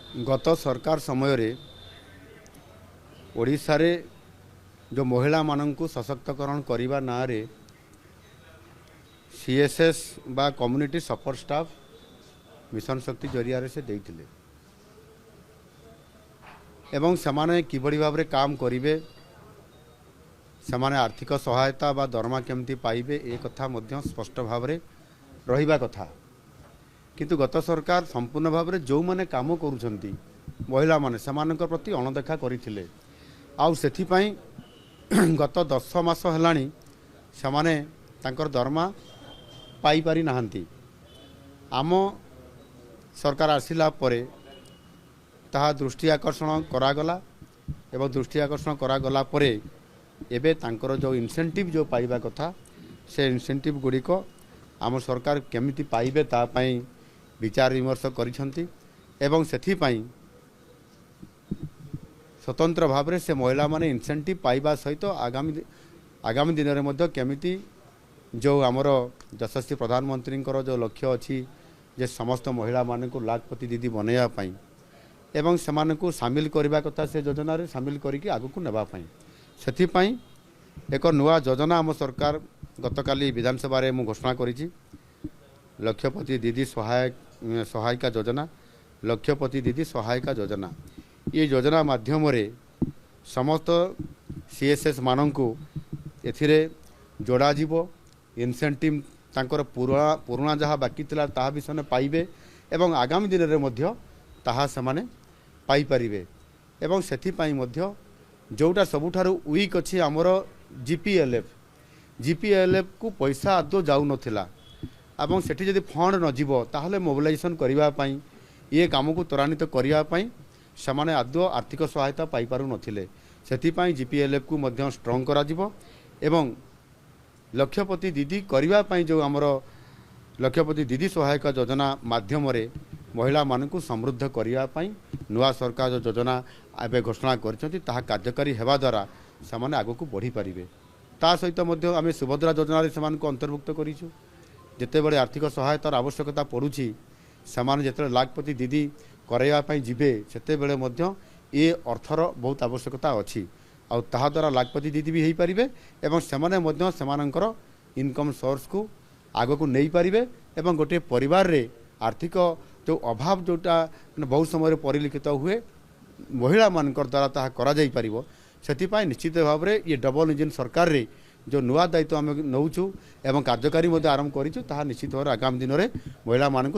गत सरकार समय रे ओडिशा रे जो महिला माननकु सशक्तकरण करिबा ना रे सीएसएस बा कम्युनिटी सपोर्ट स्टाफ मिशन शक्ति जरिया रे से देइथिले एवं समाने किबड़ी भाव रे काम करिवे समाने आर्थिक सहायता बा दरमा केमती पाइबे ए कथा मध्य स्पष्ट भाव रे रहिबा कथा किंतु गत सरकार संपूर्ण भाव में जो मैंने काम करुँच महिला माने समानक प्रति अणदेखा करथिले आउ सेथिपाई गत 10 मास हेलाणी समाने तांकर दरमा पाई पारि नाहंती। आम सरकार आसिला परे ताहा दृष्टि आकर्षण करागला एवं दृष्टि आकर्षण करागला परे एबे तांकर जो इनसेंटिव जो पाइबा कथा से इनसेंटिव गुड़िक आम सरकार केमिति पाइबे ता पई विचार विमर्श करिसेंती एवं सेथिपाई स्वतंत्र भाव से महिला माने इनसेंटिव पाइबा सहित आगामी दिन में मध्य केमिति जो आमर यशस्वी प्रधानमंत्री जो लक्ष्य अच्छी जे समस्त महिला माने को लाखपति दीदी बनैया पाई एवं सेमानकु सामिल करबा कथा से योजना रे सामिल करिकि आगु को नेबा पाई सेथिपाई एक नुआ योजना आम सरकार गतकाली विधानसभा रे मु घोषणा करिछि लक्षपति दीदी सहायिका योजना लक्षपति दीदी सहायिका योजना ये योजना माध्यम रे समस्त सीएसएस माननकु एथिरे जोड़ा जीवो इनसेंटिव तांकर पुराना जहाँ बाकी थिला ताहा भी सने पाइबे एवं आगामी दिन रे मध्य ताहा समाने पाई परिबे एवं सेथिपाई मध्य जोटा सबुठारु वीक अछि हमर जीपीएलएफ को पैसा आदो जाउ नथिला एवं सेठी जदि फंड न जीवो ताहले मोबिलाइजेशन करिबा पई ये काम को त्वरान्वित करिबा पई समाने आदो आर्थिक सहायता पाई पारु नथिले सेथिपाई जीपीएलएफ को मध्य स्ट्रांग करा जीवो एवं लक्षपति दीदी करिबा पई जो हमर लक्षपति दीदी सहायता योजना माध्यम रे महिला मानकु समृद्ध करिबा पई नुआ सरकार जो योजना एबे घोषणा करछथि ताहा कार्यकारी हेबा द्वारा समाने आगो को बढ़ी पारिबे ता सहित मध्य आमे सुभद्रा योजना रे समान को अंतर्भुक्त करिछु जेते बड़े आर्थिक सहायतार आवश्यकता पड़ुछि समान जेते लाखपति दीदी कराइबा पई जिबे सेते बेले मध्य ए अर्थर बहुत आवश्यकता अछि आ ताहा द्वारा लाखपति दीदी भी हेई पारिबे एवं सेमाने मध्य सेमानकर इनकम सोर्स को आगो को नहीं पारिबे एवं गोटे परिवार रे आर्थिक जो अभाव जोटा बहुत समय परिलक्षित हुए महिला मानकर द्वारा ताहा करा जाई पारिबो सेतिपाई निश्चित भाव में ये डबल इंजिन सरकार रे जो नुआ दायित्व आम नौचु एवं कार्यकारी आरंभ करूँ ताहा निश्चित भाव आगामी दिन में महिला मानक